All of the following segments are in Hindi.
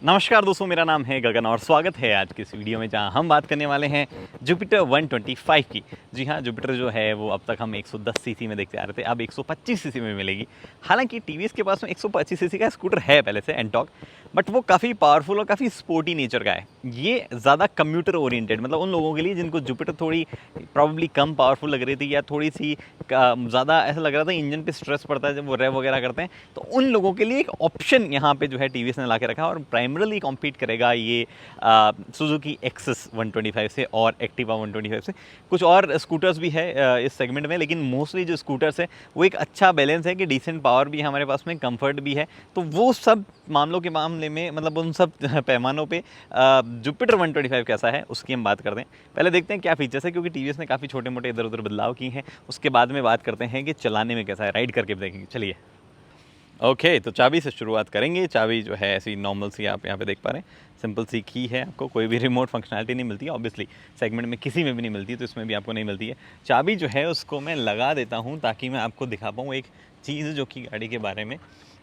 नमस्कार दोस्तों, मेरा नाम है गगन और स्वागत है आज की इस वीडियो में जहां हम बात करने वाले हैं जुपिटर 125 की। जी हाँ, जुपिटर जो है वो अब तक हम 110 सीसी में देखते आ रहे थे, अब 125 सीसी में मिलेगी। हालांकि टीवीएस के पास में 125 सीसी का स्कूटर है पहले से एंटॉर्क, बट वो काफ़ी पावरफुल और काफ़ी स्पोर्टी नेचर का है। ये ज़्यादा कम्यूटर ओरिएंटेड, मतलब उन लोगों के लिए जिनको जुपिटर थोड़ी प्रॉब्ली कम पावरफुल लग रही थी या थोड़ी सी ज़्यादा ऐसा लग रहा था इंजन पे स्ट्रेस पड़ता है जब वो रेव वगैरह करते हैं, तो उन लोगों के लिए एक ऑप्शन यहाँ पे जो है टीवीएस ने ला के रखा। और प्राइमरली कॉम्पीट करेगा ये सुजुकी एक्सेस 125 से और एक्टिवा 125 से। कुछ और स्कूटर्स भी है इस सेगमेंट में, लेकिन मोस्टली जो स्कूटर्स है वो एक अच्छा बैलेंस है कि डिसेंट पावर भी है हमारे पास में, कंफर्ट भी है। तो वो सब मामलों के मामले में, मतलब उन सब पैमानों पे जुपिटर 125 कैसा है उसकी हम बात करते हैं। पहले देखते हैं क्या फीचर्स है, क्योंकि टीवीएस ने काफ़ी छोटे मोटे इधर उधर बदलाव किए हैं। उसके बाद में बात करते हैं कि चलाने में कैसा है, राइड करके भी देखेंगे। चलिए ओके, तो चाबी से शुरुआत करेंगे। चाबी जो है ऐसी नॉर्मल सी आप यहाँ पे देख पा रहे हैं, सिंपल सी की है। आपको कोई भी रिमोट फंक्शनैलिटी नहीं मिलती है, ऑब्वियसली सेगमेंट में किसी में भी नहीं मिलती है, तो इसमें भी आपको नहीं मिलती है। चाबी जो है उसको मैं लगा देता हूँ ताकि मैं आपको दिखा पाऊँ एक चीज़ जो कि गाड़ी के बारे में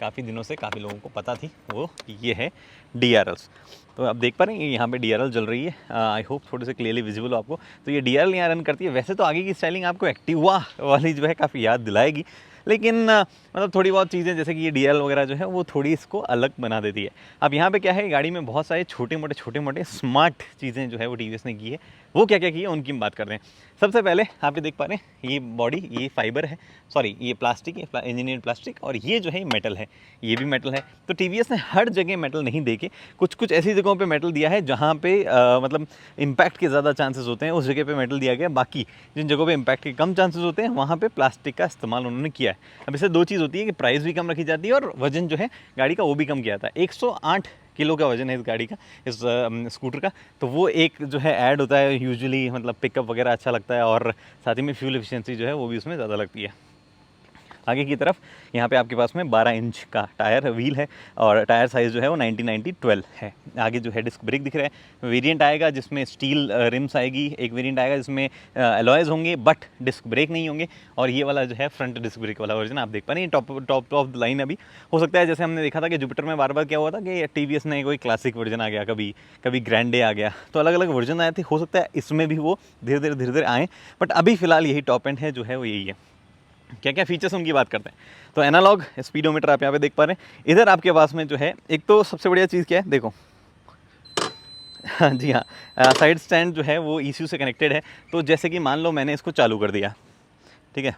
काफ़ी दिनों से काफ़ी लोगों को पता थी, वो ये है DRLs। तो आप देख पा रहे हैं यहाँ पे DRL जल रही है। आई होप थोड़े से क्लियरली विजिबल हो आपको। तो ये DRL यहाँ रन करती है। वैसे तो आगे की स्टाइलिंग आपको एक्टिवा वाली जो है काफ़ी याद दिलाएगी, लेकिन मतलब थोड़ी बहुत चीज़ें जैसे कि ये DRL वगैरह जो है वो थोड़ी इसको अलग बना देती है। अब यहाँ पे क्या है, गाड़ी में बहुत सारे छोटे मोटे स्मार्ट चीज़ें जो है वो टीवीएस ने की है। वो क्या क्या की है उनकी हम बात करते हैं। सबसे पहले आप ये देख पा रहे हैं, ये बॉडी ये फाइबर है, सॉरी ये प्लास्टिक है, इंजीनियर्ड प्लास्टिक, और ये जो है मेटल है, ये भी मेटल है। तो टीवीएस ने हर जगह मेटल नहीं दे के कुछ कुछ ऐसी जगहों पे मेटल दिया है जहाँ पे मतलब इम्पैक्ट के ज़्यादा चांसेस होते हैं, उस जगह पे मेटल दिया गया। बाकी जिन जगहों पे इम्पैक्ट के कम चांसेस होते हैं वहाँ पे प्लास्टिक का इस्तेमाल उन्होंने किया है। अब इससे दो चीज़ होती है कि प्राइस भी कम रखी जाती है और वजन जो है गाड़ी का वो भी कम किया जाता है। 108 किलो का वजन है इस गाड़ी का, इस स्कूटर का। तो वो एक जो है ऐड होता है यूजुअली, मतलब पिकअप वगैरह अच्छा लगता है, और साथ ही में फ्यूल एफिशिएंसी जो है वो भी उसमें ज़्यादा लगती है। आगे की तरफ यहाँ पे आपके पास में 12 इंच का टायर व्हील है, और टायर साइज़ जो है वो 90-90-12 है। आगे जो है डिस्क ब्रेक दिख रहा है। वेरिएंट आएगा जिसमें स्टील रिम्स आएगी, एक वेरिएंट आएगा जिसमें अलॉयज़ होंगे बट डिस्क ब्रेक नहीं होंगे, और ये वाला जो है फ्रंट डिस्क ब्रेक वाला वर्जन आप देख पा रहे हैं। टॉप ऑफ द लाइन अभी हो सकता है, जैसे हमने देखा था कि जुपिटर में बार बार क्या हुआ था कि टीवीएस ने कोई क्लासिक वर्जन आ गया, कभी ग्रैंडे आ गया, तो अलग अलग वर्जन आए थे। हो सकता है इसमें भी वो धीरे धीरे आएँ, बट अभी फ़िलहाल यही टॉप एंड है जो है वो यही है। क्या क्या फीचर्स उनकी बात करते हैं। तो एनालॉग स्पीडोमीटर आप यहाँ पे देख पा रहे हैं। इधर आपके पास में जो है एक तो सबसे बढ़िया चीज़ क्या है, देखो हाँ जी हाँ, साइड स्टैंड जो है वो ECU से कनेक्टेड है। तो जैसे कि मान लो मैंने इसको चालू कर दिया, ठीक है,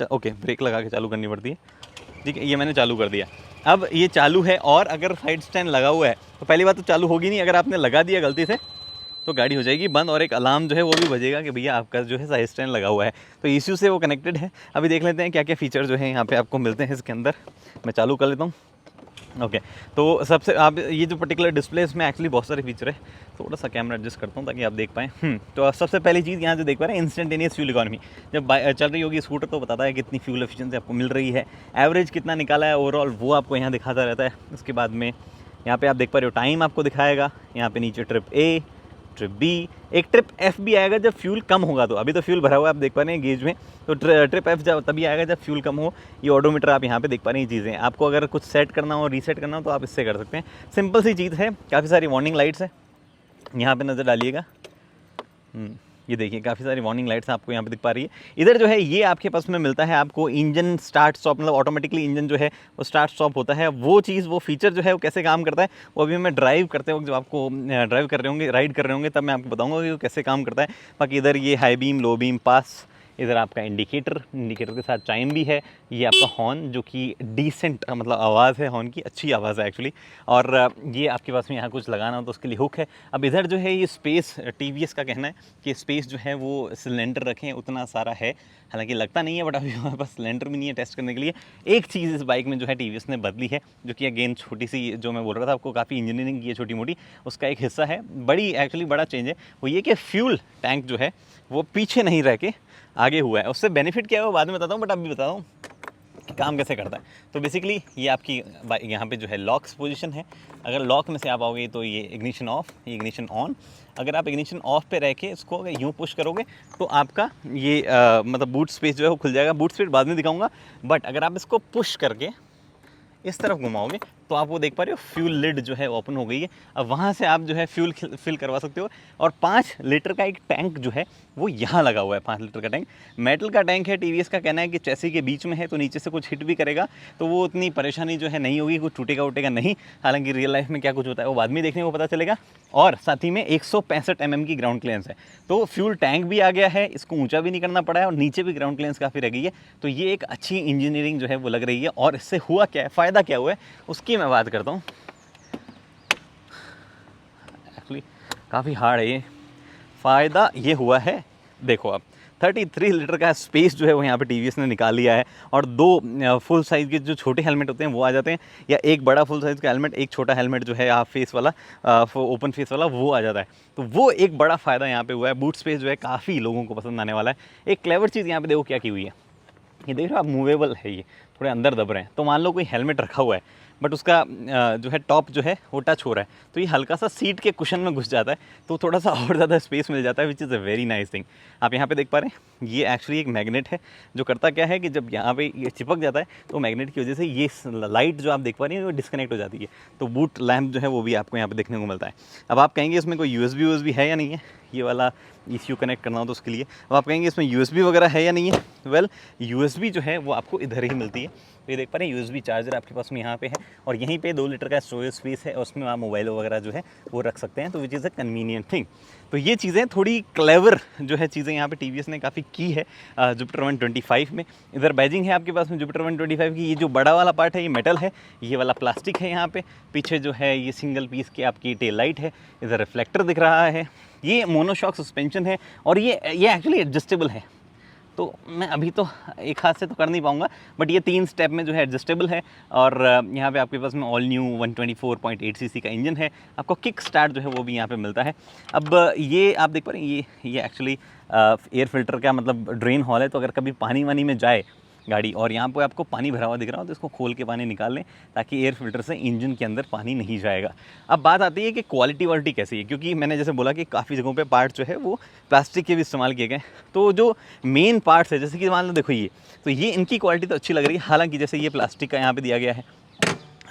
ओके, ब्रेक लगा के चालू करनी पड़ती है, ठीक है, ये मैंने चालू कर दिया। अब ये चालू है, और अगर साइड स्टैंड लगा हुआ है तो पहली बात तो चालू होगी नहीं। अगर आपने लगा दिया गलती से तो गाड़ी हो जाएगी बंद, और एक अलार्म जो है वो भी बजेगा कि भैया आपका जो है साइड स्टैंड लगा हुआ है। तो ECU से वो कनेक्टेड है। अभी देख लेते हैं क्या क्या फीचर जो है यहाँ पे आपको मिलते हैं इसके अंदर। मैं चालू कर लेता हूँ। ओके, तो सबसे आप ये जो पर्टिकुलर डिस्प्ले इसमें एक्चुअली बहुत सारे फीचर है। थोड़ा सा कैमरा एडजस्ट करता हूँ ताकि आप देख पाएँ। तो सबसे पहली चीज़ यहाँ जो देख पा रहे हैं, इंस्टेंटेनियस फ्यूल इकॉनमी। जब चल रही होगी स्कूटर तो बताता है कितनी फ्यूल एफिशिएंसी आपको मिल रही है, एवरेज कितना निकाला है ओवरऑल, वो आपको यहाँ दिखाता रहता है। उसके बाद में यहाँ पे आप देख पा रहे हो टाइम आपको दिखाएगा। यहाँ पे नीचे ट्रिप A, ट्रिप B, एक ट्रिप F भी आएगा जब फ्यूल कम होगा। तो अभी तो फ्यूल भरा हुआ है, आप देख पा रहे हैं गेज में। तो ट्रिप F जब तभी आएगा जब फ्यूल कम हो। ये ऑडोमीटर आप यहाँ पे देख पा रहे हैं चीज़ें। आपको अगर कुछ सेट करना हो, रीसेट करना हो, तो आप इससे कर सकते हैं। सिंपल सी चीज़ है। काफ़ी सारी वार्निंग लाइट्स है, यहाँ पे नज़र डालिएगा। ये देखिए काफ़ी सारी वार्निंग लाइट्स आपको यहाँ पे दिख पा रही है। इधर जो है ये आपके पास में मिलता है आपको इंजन स्टार्ट स्टॉप, मतलब ऑटोमेटिकली इंजन जो है वो स्टार्ट स्टॉप होता है। वो चीज़, वो फीचर जो है वो कैसे काम करता है वो अभी मैं ड्राइव करते वक्त, जब आपको ड्राइव कर रहे होंगे, राइड कर रहे होंगे, तब मैं आपको बताऊँगा कि वो कैसे काम करता है। बाकी इधर ये हाई बीम, लो बीम, पास, इधर आपका इंडिकेटर के साथ चाइम भी है। ये आपका हॉर्न जो कि डिसेंट, मतलब आवाज़ है हॉर्न की, अच्छी आवाज़ है एक्चुअली। और ये आपके पास में यहाँ कुछ लगाना हो तो उसके लिए हुक है। अब इधर जो है ये स्पेस, टीवीएस का कहना है कि स्पेस जो है वो सिलेंडर रखें उतना सारा है। हालांकि लगता नहीं है, बट अभी हमारे पास सिलेंडर भी नहीं है टेस्ट करने के लिए। एक चीज़ इस बाइक में जो है टीवीएस ने बदली है, जो कि अगेन छोटी सी, जो मैं बोल रहा था आपको, काफ़ी इंजीनियरिंग की है छोटी मोटी, उसका एक हिस्सा है। एक्चुअली बड़ा चेंज है वो ये कि फ्यूल टैंक जो है वो पीछे नहीं रह के आगे हुआ है। उससे बेनिफिट क्या है वो बाद में बताता हूँ, बट अभी बताता हूँ कि काम कैसे करता है। तो बेसिकली ये आपकी यहाँ पे जो है लॉक्स पोजीशन है। अगर लॉक में से आप आओगे तो ये इग्निशन ऑफ, ये इग्निशन ऑन। अगर आप इग्निशन ऑफ पे रह के इसको अगर यूँ पुश करोगे तो आपका ये मतलब बूट स्पेस जो है वो खुल जाएगा। बूट स्पेस बाद में दिखाऊंगा, बट अगर आप इसको पुश करके इस तरफ घुमाओगे तो आप वो देख पा रहे हो फ्यूल लिड जो है ओपन हो गई है। अब वहाँ से आप जो है फ्यूल फिल करवा सकते हो। और 5 लीटर का एक टैंक जो है वो यहाँ लगा हुआ है। 5 लीटर का टैंक मेटल का टैंक है। टीवीएस का कहना है कि चैसी के बीच में है, तो नीचे से कुछ हिट भी करेगा तो वो उतनी परेशानी जो है नहीं होगी, कुछ टूटेगा उटेगा नहीं। हालांकि रियल लाइफ में क्या कुछ होता है वो बाद में देखने को पता चलेगा। और साथ ही में 165 mm की ग्राउंड क्लियरेंस है, तो फ्यूल टैंक भी आ गया है, इसको ऊंचा भी नहीं करना पड़ा है और नीचे भी ग्राउंड क्लियरेंस काफ़ी रह गई है। तो ये एक अच्छी इंजीनियरिंग जो है वो लग रही है। और इससे हुआ क्या है, फ़ायदा क्या हुआ है उसकी मैं बात करता हूँ। एक्चुअली काफ़ी हार्ड है ये। फ़ायदा ये हुआ है, देखो आप 33 लीटर का स्पेस जो है वो यहाँ पे टीवीएस ने निकाल लिया है। और 2 फुल साइज़ के जो छोटे हेलमेट होते हैं वो आ जाते हैं, या एक बड़ा फुल साइज़ का हेलमेट, एक छोटा हेलमेट जो है हाफ फेस वाला, ओपन फेस वाला, वो आ जाता है। तो वो एक बड़ा फ़ायदा यहाँ पे हुआ है। बूट स्पेस जो है काफ़ी लोगों को पसंद आने वाला है। एक क्लेवर चीज़ यहाँ पे देखो क्या की हुई है, ये देख रहे हो आप, मूवेबल है, ये थोड़े अंदर दब रहे हैं। तो मान लो कोई हेलमेट रखा हुआ है बट उसका जो है टॉप जो है वो टच हो रहा है, तो ये हल्का सा सीट के कुशन में घुस जाता है, तो थोड़ा सा और ज़्यादा स्पेस मिल जाता है, which is a very nice thing. आप यहाँ पे देख पा रहे हैं ये एक्चुअली एक मैग्नेट है, जो करता क्या है कि जब यहाँ पे ये चिपक जाता है तो मैग्नेट की वजह से ये लाइट जो आप देख पा रहे हैं वो डिस्कनेक्ट हो जाती है। तो बूट लैम्प जो है वो भी आपको यहाँ पे देखने को मिलता है। अब आप कहेंगे इसमें कोई USB है या नहीं है, ये वाला ECU कनेक्ट करना हो तो उसके लिए। अब आप कहेंगे इसमें USB वगैरह है या नहीं है। वेल USB जो है वो आपको इधर ही मिलती है। तो ये देख पा रहे हैं USB चार्जर आपके पास में यहाँ पे है, और यहीं पे 2 लीटर का स्टोरेज स्पेस है, और उसमें आप मोबाइल वगैरह जो है वो रख सकते हैं, तो which is a convenient thing. तो ये चीज़ें थोड़ी क्लेवर जो है चीज़ें यहाँ पे टीवीएस ने काफ़ी की है जुपिटर 125 में। इधर बैजिंग है आपके पास में जुपिटर 125 की। ये जो बड़ा वाला पार्ट है ये मेटल है, ये वाला प्लास्टिक है। यहाँ पे पीछे जो है ये सिंगल पीस की आपकी टेल लाइट है, इधर रिफ्लेक्टर दिख रहा है, ये मोनोशॉक सस्पेंशन है, और ये एक्चुअली एडजस्टेबल है। तो मैं अभी तो एक हाथ से तो कर नहीं पाऊँगा, बट ये 3 स्टेप में जो है एडजस्टेबल है। और यहाँ पे आपके पास में ऑल न्यू 124.8 cc का इंजन है। आपको किक स्टार्ट जो है वो भी यहाँ पे मिलता है। अब ये आप देख पा रहे हैं, ये एक्चुअली एयर फिल्टर का मतलब ड्रेन हॉल है। तो अगर कभी पानी वानी में जाए गाड़ी और यहाँ पे आपको पानी भरा हुआ दिख रहा हो तो इसको खोल के पानी निकाल लें, ताकि एयर फिल्टर से इंजन के अंदर पानी नहीं जाएगा। अब बात आती है कि क्वालिटी कैसी है, क्योंकि मैंने जैसे बोला कि काफ़ी जगहों पे पार्ट जो है वो प्लास्टिक के भी इस्तेमाल किए गए। तो जो मेन पार्ट्स है, जैसे कि मान लो देखो ये इनकी क्वालिटी तो अच्छी लग रही है। हालांकि जैसे ये प्लास्टिक का यहाँ पर दिया गया है,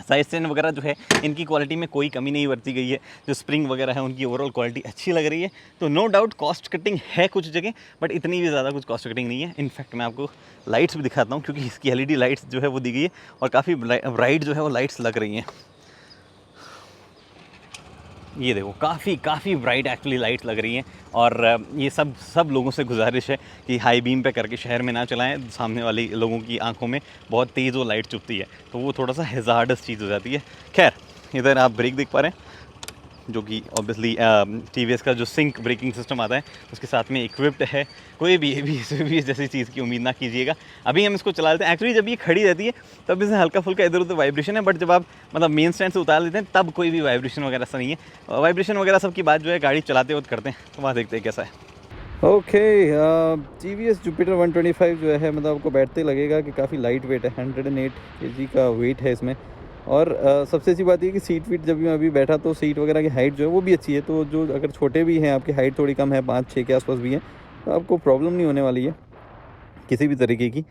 साइड स्टैंड वगैरह जो है इनकी क्वालिटी में कोई कमी नहीं बरती गई है। जो स्प्रिंग वगैरह है उनकी ओवरऑल क्वालिटी अच्छी लग रही है। तो नो डाउट कॉस्ट कटिंग है कुछ जगह, बट इतनी भी ज़्यादा कुछ कॉस्ट कटिंग नहीं है। इनफैक्ट मैं आपको लाइट्स भी दिखाता हूँ, क्योंकि इसकी LED लाइट्स जो है वो दी गई है, और काफ़ी ब्राइट जो है वो लाइट्स लग रही हैं। ये देखो काफ़ी ब्राइट एक्चुअली लाइट लग रही हैं। और ये सब लोगों से गुजारिश है कि हाई बीम पे करके शहर में ना चलाएं, सामने वाली लोगों की आंखों में बहुत तेज़ वो लाइट चुभती है, तो वो थोड़ा सा हैज़ार्डस चीज़ हो जाती है। खैर, इधर आप ब्रेक देख पा रहे हैं, जो कि ऑब्वियसली TVS का जो सिंक ब्रेकिंग सिस्टम आता है उसके साथ में इक्विप्ड है। कोई भी ABS जैसी चीज़ की उम्मीद ना कीजिएगा। अभी हम इसको चला लेते हैं। एक्चुअली जब ये खड़ी रहती है तब इसमें हल्का फुल्का इधर उधर वाइब्रेशन है, बट जब आप मतलब मेन स्टैंड से उतार लेते हैं तब कोई भी वाइब्रेशन वगैरह ऐसा नहीं है। वाइब्रेशन वगैरह सब की बात जो है गाड़ी चलाते वक्त करते हैं, तो वहाँ देखते हैं कैसा है। ओके, TVS जुपिटर 125 जो है मतलब आपको बैठते लगेगा कि काफ़ी लाइट वेट है। 108 kg का वेट है इसमें। और सबसे अच्छी बात ये कि सीट वीट जब मैं अभी बैठा तो सीट वगैरह की हाइट जो है वो भी अच्छी है। तो जो अगर छोटे भी हैं, आपकी हाइट थोड़ी कम है, 5-6 के आसपास भी है, तो आपको प्रॉब्लम नहीं होने वाली है किसी भी तरीके की।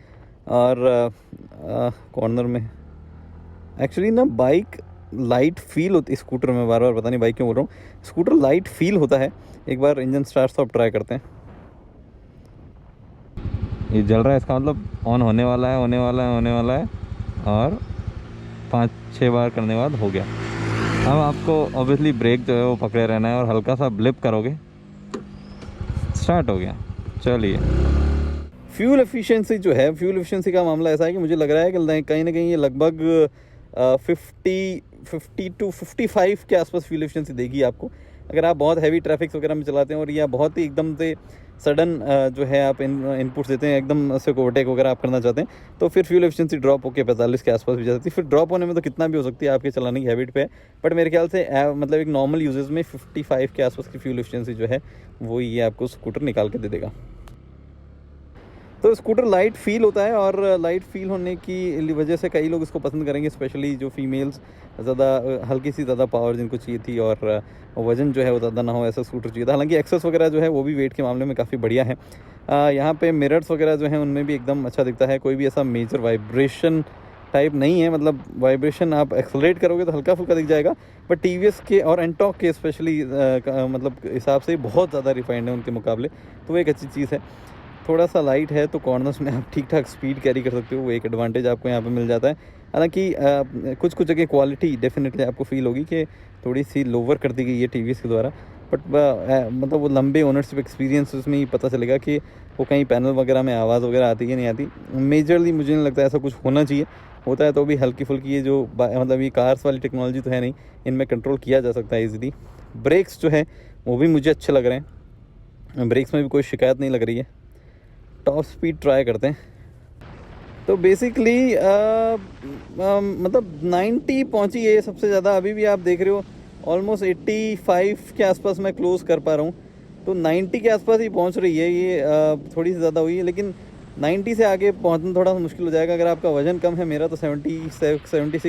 और कॉर्नर में एक्चुअली ना बाइक लाइट फील होती है स्कूटर में, बार बार पता नहीं बाइक क्यों बोल रहा हूँ, स्कूटर लाइट फील होता है। एक बार इंजन स्टार्ट तो आप ट्राई करते हैं। ये जल रहा है, इसका मतलब ऑन होने वाला है और 5-6 बार करने के बाद हो गया। अब आपको ऑब्वियसली ब्रेक जो है वो पकड़े रहना है और हल्का सा ब्लिप करोगे, स्टार्ट हो गया। चलिए, फ्यूल एफिशिएंसी का मामला ऐसा है कि मुझे लग रहा है कि कहीं ना कहीं ये लगभग 50 to 55 के आसपास फ्यूल एफिशिएंसी देगी आपको। अगर आप बहुत हैवी ट्रैफिक वगैरह में चलाते हैं और या बहुत ही एकदम से सडन जो है आप इनपुट्स देते हैं, एकदम से ओवरटेक वगैरह आप करना चाहते हैं, तो फिर फ्यूल एफिशिएंसी ड्रॉप होकर 45 के आसपास भी जाती है। फिर ड्रॉप होने में तो कितना भी हो सकती है, आपके चलाने की हैबिट पे है। बट मेरे ख्याल से मतलब एक नॉर्मल यूजेस में 55 के आसपास की फ्यूल एफिशिएंसी जो है वो ये आपको स्कूटर निकाल के दे देगा। तो स्कूटर लाइट फील होता है, और लाइट फील होने की वजह से कई लोग इसको पसंद करेंगे, स्पेशली जो फीमेल्स ज़्यादा हल्की सी ज़्यादा पावर जिनको चाहिए थी और वज़न जो है वो ज़्यादा ना हो, ऐसा स्कूटर चाहिए था। हालांकि एक्सेस वगैरह जो है वो भी वेट के मामले में काफ़ी बढ़िया है। यहाँ पे मिरर्स वगैरह जो हैं उनमें भी एकदम अच्छा दिखता है। कोई भी ऐसा मेजर वाइब्रेशन टाइप नहीं है, मतलब वाइब्रेशन आप एक्सेलरेट करोगे तो हल्का फुल्का दिख जाएगा, पर टीवीएस के और एंटॉक के स्पेशली मतलब हिसाब से बहुत ज़्यादा रिफाइंड है उनके मुकाबले, तो वो एक अच्छी चीज़ है। थोड़ा सा लाइट है तो कॉर्नर्स में आप ठीक ठाक स्पीड कैरी कर सकते हो, वो एक एडवांटेज आपको यहाँ पे मिल जाता है। हालांकि कुछ कुछ जगह क्वालिटी डेफिनेटली आपको फील होगी कि थोड़ी सी लोअर कर दी गई है टीवीएस के द्वारा, बट मतलब वो लंबे ओनरशिप एक्सपीरियंस उसमें ही पता चलेगा कि वो कहीं पैनल वगैरह में आवाज़ वगैरह आती है नहीं आती। मेजरली मुझे नहीं लगता ऐसा कुछ होना चाहिए, होता है तो भी हल्की फुल्की, ये जो मतलब ये कार्स वाली टेक्नोलॉजी तो है नहीं, इनमें कंट्रोल किया जा सकता है ईजिली। ब्रेक्स जो है वो भी मुझे अच्छे लग रहे हैं, ब्रेक्स में भी कोई शिकायत नहीं लग रही है। टॉप स्पीड ट्राई करते हैं। तो बेसिकली मतलब 90 पहुंची है सबसे ज़्यादा, अभी भी आप देख रहे हो ऑलमोस्ट 85 के आसपास मैं क्लोज़ कर पा रहा हूँ, तो 90 के आसपास ही पहुंच रही है ये। थोड़ी सी ज़्यादा हुई है, लेकिन 90 से आगे पहुंचना थोड़ा सा मुश्किल हो जाएगा। अगर आपका वज़न कम है, मेरा तो 76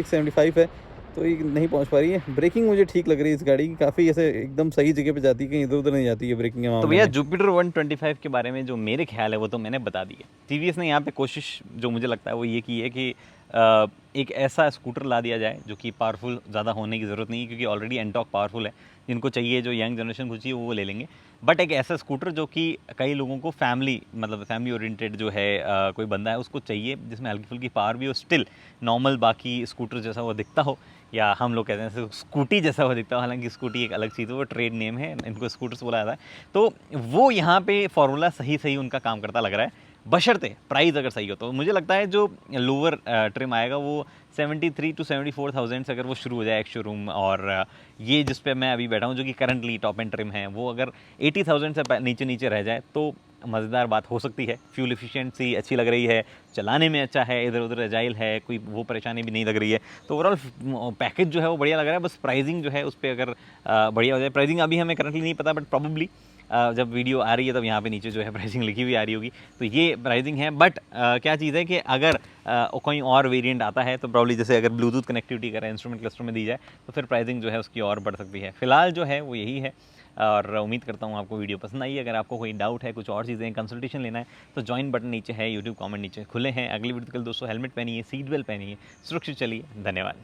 75 है, तो ये नहीं पहुंच पा रही है। ब्रेकिंग मुझे ठीक लग रही है इस गाड़ी की, काफ़ी ऐसे एकदम सही जगह पे जाती है, कहीं इधर उधर नहीं जाती है ब्रेकिंग के तो मामले भैया में। जुपिटर 125 के बारे में जो मेरे ख्याल है वो तो मैंने बता दिया। टीवीएस ने यहाँ पे कोशिश जो मुझे लगता है वो ये की है कि एक ऐसा स्कूटर ला दिया जाए जो कि पावरफुल ज़्यादा होने की ज़रूरत नहीं है, क्योंकि ऑलरेडी एंटॉक पावरफुल है। जिनको चाहिए, जो यंग जनरेशन को चाहिए वो ले लेंगे, बट एक ऐसा स्कूटर जो कि कई लोगों को फैमिली ओरिएंटेड जो है कोई बंदा है उसको चाहिए, जिसमें हल्की फुल्की पावर भी हो, स्टिल नॉर्मल बाकी स्कूटर जैसा वो दिखता हो, या हम लोग कहते हैं स्कूटी जैसा वो दिखता हो। हालांकि स्कूटी एक अलग चीज़ है, वो ट्रेड नेम है, इनको स्कूटर्स बोला जाता है। तो वो यहाँ पे फॉर्मूला सही उनका काम करता लग रहा है, बशर्ते प्राइस अगर सही हो। तो मुझे लगता है जो लोअर ट्रिम आएगा वो 73 to 74,000 से अगर वो शुरू हो जाए एक शोरूम, और ये जिस पे मैं अभी बैठा हूँ जो कि करंटली टॉप एंड ट्रिम है, वो अगर 80,000 से नीचे रह जाए तो मज़ेदार बात हो सकती है। फ्यूल एफिशिएंसी अच्छी लग रही है, चलाने में अच्छा है, इधर उधर एजाइल है, कोई वो परेशानी भी नहीं लग रही है। तो ओवरऑल पैकेज जो है वो बढ़िया लग रहा है। बस प्राइसिंग जो है उस पर अगर बढ़िया हो जाए, प्राइसिंग अभी हमें करंटली नहीं पता, बट प्रॉबली जब वीडियो आ रही है तब यहाँ पे नीचे जो है प्राइसिंग लिखी हुई आ रही होगी, तो ये प्राइसिंग है। बट क्या चीज़ है कि अगर कोई और वेरिएंट आता है तो प्रॉब्ली जैसे अगर ब्लूटूथ कनेक्टिविटी करें, इंस्ट्रूमेंट क्लस्टर में दी जाए, तो फिर प्राइसिंग जो है उसकी और बढ़ सकती है। फिलहाल जो है वो यही है, और उम्मीद करता हूँ आपको वीडियो पसंद आई। अगर आपको कोई डाउट है, कुछ और चीज़ें कंसल्टेशन लेना है, तो ज्वाइन बटन नीचे है, यूट्यूब कमेंट नीचे खुले हैं। अगली वीडियो तक दोस्तों हेलमेट पहनिए, सीट बेल्ट पहनिए, सुरक्षित चलिए। धन्यवाद।